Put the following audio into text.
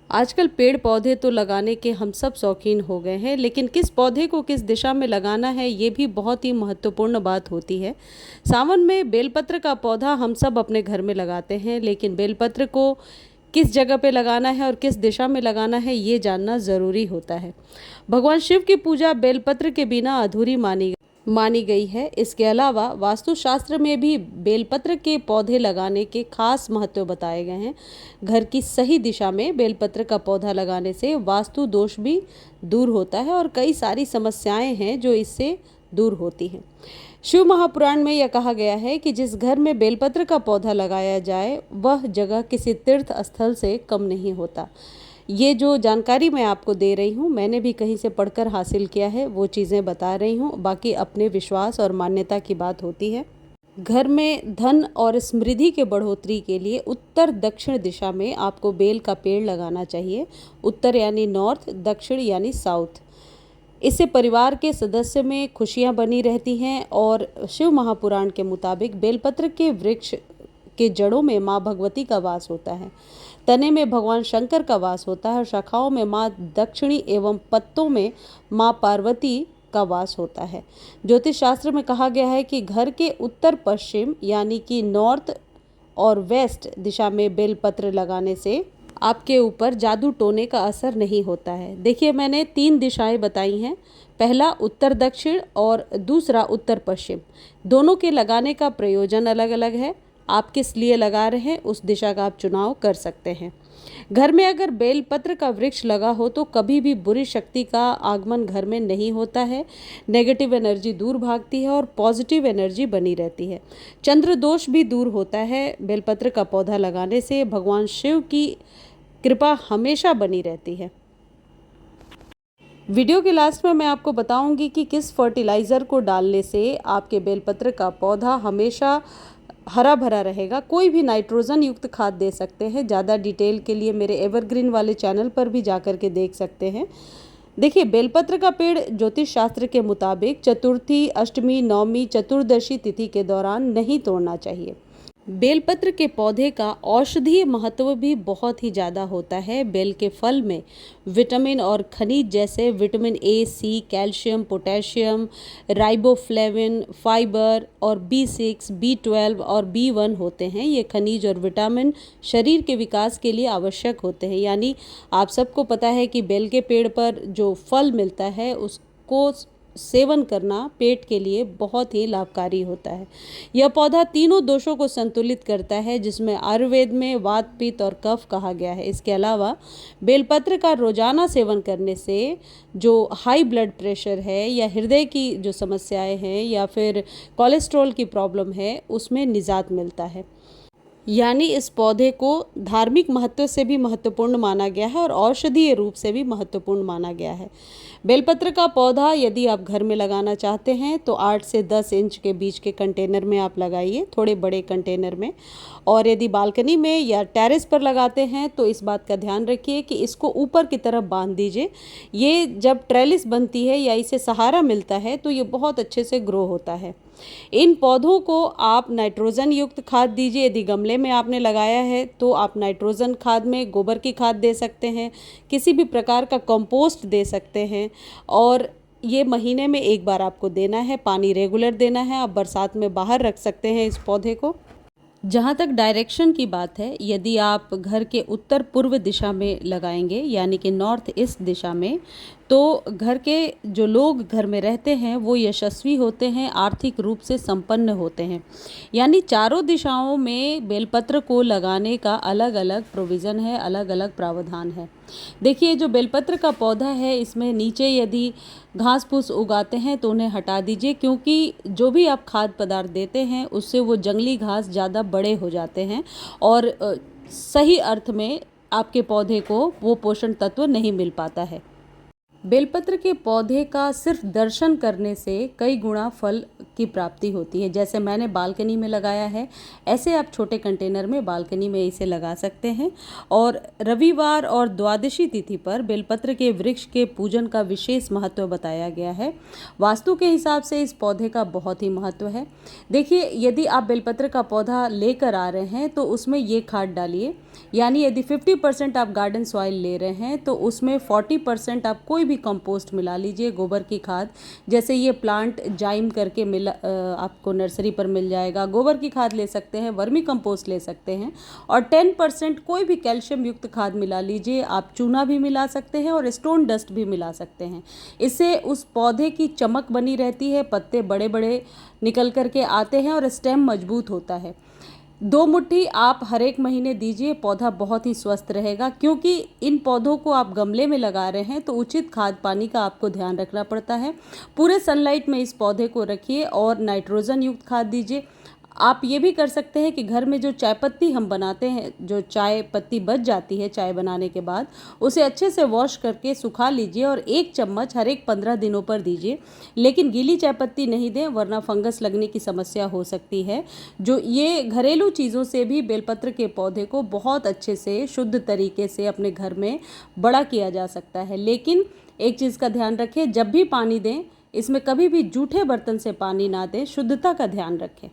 आजकल पेड़ पौधे तो लगाने के हम सब शौकीन हो गए हैं, लेकिन किस पौधे को किस दिशा में लगाना है ये भी बहुत ही महत्वपूर्ण बात होती है। सावन में बेलपत्र का पौधा हम सब अपने घर में लगाते हैं, लेकिन बेलपत्र को किस जगह पे लगाना है और किस दिशा में लगाना है ये जानना ज़रूरी होता है। भगवान शिव की पूजा बेलपत्र के बिना अधूरी मानी गई है। इसके अलावा वास्तुशास्त्र में भी बेलपत्र के पौधे लगाने के खास महत्व बताए गए हैं। घर की सही दिशा में बेलपत्र का पौधा लगाने से वास्तु दोष भी दूर होता है और कई सारी समस्याएं हैं जो इससे दूर होती हैं। शिव महापुराण में यह कहा गया है कि जिस घर में बेलपत्र का पौधा लगाया जाए वह जगह किसी तीर्थ स्थल से कम नहीं होता। ये जो जानकारी मैं आपको दे रही हूँ मैंने भी कहीं से पढ़कर हासिल किया है, वो चीज़ें बता रही हूँ। बाकी अपने विश्वास और मान्यता की बात होती है। घर में धन और समृद्धि के बढ़ोतरी के लिए उत्तर दक्षिण दिशा में आपको बेल का पेड़ लगाना चाहिए। उत्तर यानी नॉर्थ, दक्षिण यानी साउथ। इससे परिवार के सदस्य में खुशियां बनी रहती हैं और शिव महापुराण के मुताबिक बेलपत्र के वृक्ष के जड़ों में माँ भगवती का वास होता है, तने में भगवान शंकर का वास होता है और शाखाओं में माँ दक्षिणी एवं पत्तों में माँ पार्वती का वास होता है। ज्योतिष शास्त्र में कहा गया है कि घर के उत्तर पश्चिम यानी कि नॉर्थ और वेस्ट दिशा में बेलपत्र लगाने से आपके ऊपर जादू टोने का असर नहीं होता है। देखिए, मैंने 3 दिशाएं बताई हैं। पहला उत्तर दक्षिण और दूसरा उत्तर पश्चिम। दोनों के लगाने का प्रयोजन अलग अलग है। आप किस लिए लगा रहे हैं उस दिशा का आप चुनाव कर सकते हैं। घर में अगर बेलपत्र का वृक्ष लगा हो तो कभी भी बुरी शक्ति का आगमन घर में नहीं होता है। नेगेटिव एनर्जी दूर भागती है और पॉजिटिव एनर्जी बनी रहती है। चंद्र दोष भी दूर होता है। बेलपत्र का पौधा लगाने से भगवान शिव की कृपा हमेशा बनी रहती है। वीडियो के लास्ट में मैं आपको बताऊंगी कि किस फर्टिलाइज़र को डालने से आपके बेलपत्र का पौधा हमेशा हरा भरा रहेगा। कोई भी नाइट्रोजन युक्त खाद दे सकते हैं। ज़्यादा डिटेल के लिए मेरे एवरग्रीन वाले चैनल पर भी जाकर के देख सकते हैं। देखिए, बेलपत्र का पेड़ ज्योतिष शास्त्र के मुताबिक चतुर्थी, अष्टमी, नवमी, चतुर्दशी तिथि के दौरान नहीं तोड़ना चाहिए। बेलपत्र के पौधे का औषधीय महत्व भी बहुत ही ज़्यादा होता है। बेल के फल में विटामिन और खनिज जैसे vitamin A, C, calcium, potassium, riboflavin, fibre और B6, B12 और B1 होते हैं। ये खनिज और विटामिन शरीर के विकास के लिए आवश्यक होते हैं। यानी आप सबको पता है कि बेल के पेड़ पर जो फल मिलता है उसको सेवन करना पेट के लिए बहुत ही लाभकारी होता है। यह पौधा तीनों दोषों को संतुलित करता है, जिसमें आयुर्वेद में वात, पित्त और कफ कहा गया है। इसके अलावा बेलपत्र का रोजाना सेवन करने से जो हाई ब्लड प्रेशर है या हृदय की जो समस्याएं हैं या फिर कोलेस्ट्रॉल की प्रॉब्लम है उसमें निजात मिलता है। यानी इस पौधे को धार्मिक महत्व से भी महत्वपूर्ण माना गया है और औषधीय रूप से भी महत्वपूर्ण माना गया है। बेलपत्र का पौधा यदि आप घर में लगाना चाहते हैं तो 8 से 10 इंच के बीच के कंटेनर में आप लगाइए, थोड़े बड़े कंटेनर में। और यदि बालकनी में या टेरेस पर लगाते हैं तो इस बात का ध्यान रखिए कि इसको ऊपर की तरफ बांध दीजिए। ये जब ट्रेलिस बनती है या इसे सहारा मिलता है तो ये बहुत अच्छे से ग्रो होता है। इन पौधों को आप नाइट्रोजन युक्त खाद दीजिए। यदि गमले में आपने लगाया है तो आप नाइट्रोजन खाद में गोबर की खाद दे सकते हैं, किसी भी प्रकार का कंपोस्ट दे सकते हैं। और ये महीने में 1 बार आपको देना है, पानी रेगुलर देना है। आप बरसात में बाहर रख सकते हैं इस पौधे को। जहाँ तक डायरेक्शन की बात है, यदि आप घर के उत्तर पूर्व दिशा में लगाएंगे यानी कि नॉर्थ ईस्ट दिशा में, तो घर के जो लोग घर में रहते हैं वो यशस्वी होते हैं, आर्थिक रूप से संपन्न होते हैं। यानी चारों दिशाओं में बेलपत्र को लगाने का अलग अलग प्रोविज़न है, अलग अलग प्रावधान है। देखिए, जो बेलपत्र का पौधा है इसमें नीचे यदि घास फूस उगाते हैं तो उन्हें हटा दीजिए, क्योंकि जो भी आप खाद्य पदार्थ देते हैं उससे वो जंगली घास ज़्यादा बड़े हो जाते हैं और सही अर्थ में आपके पौधे को वो पोषण तत्व नहीं मिल पाता है। बेलपत्र के पौधे का सिर्फ दर्शन करने से कई गुना फल की प्राप्ति होती है। जैसे मैंने बालकनी में लगाया है, ऐसे आप छोटे कंटेनर में बालकनी में इसे लगा सकते हैं। और रविवार और द्वादशी तिथि पर बेलपत्र के वृक्ष के पूजन का विशेष महत्व बताया गया है। वास्तु के हिसाब से इस पौधे का बहुत ही महत्व है। देखिए, यदि आप बेलपत्र का पौधा लेकर आ रहे हैं तो उसमें ये खाद डालिए, यानी यदि 50% आप गार्डन सॉइल ले रहे हैं तो उसमें 40% आप कोई भी कंपोस्ट मिला लीजिए, गोबर की खाद। जैसे ये प्लांट जाइम करके आपको नर्सरी पर मिल जाएगा। गोबर की खाद ले सकते हैं, वर्मी कंपोस्ट ले सकते हैं। और 10% कोई भी कैल्शियम युक्त खाद मिला लीजिए। आप चूना भी मिला सकते हैं और स्टोन डस्ट भी मिला सकते हैं। इससे उस पौधे की चमक बनी रहती है, पत्ते बड़े बड़े निकल करके आते हैं और स्टेम मजबूत होता है। 2 मुट्ठी आप हर एक महीने दीजिए, पौधा बहुत ही स्वस्थ रहेगा। क्योंकि इन पौधों को आप गमले में लगा रहे हैं तो उचित खाद पानी का आपको ध्यान रखना पड़ता है। पूरे सनलाइट में इस पौधे को रखिए और नाइट्रोजन युक्त खाद दीजिए। आप ये भी कर सकते हैं कि घर में जो चाय पत्ती हम बनाते हैं, जो चाय पत्ती बच जाती है चाय बनाने के बाद, उसे अच्छे से वॉश करके सुखा लीजिए और 1 चम्मच हर एक 15 दिनों पर दीजिए। लेकिन गीली चाय पत्ती नहीं दें, वरना फंगस लगने की समस्या हो सकती है। जो ये घरेलू चीज़ों से भी बेलपत्र के पौधे को बहुत अच्छे से शुद्ध तरीके से अपने घर में बड़ा किया जा सकता है। लेकिन एक चीज़ का ध्यान रखें, जब भी पानी दें, इसमें कभी भी जूठे बर्तन से पानी ना दें, शुद्धता का ध्यान रखें।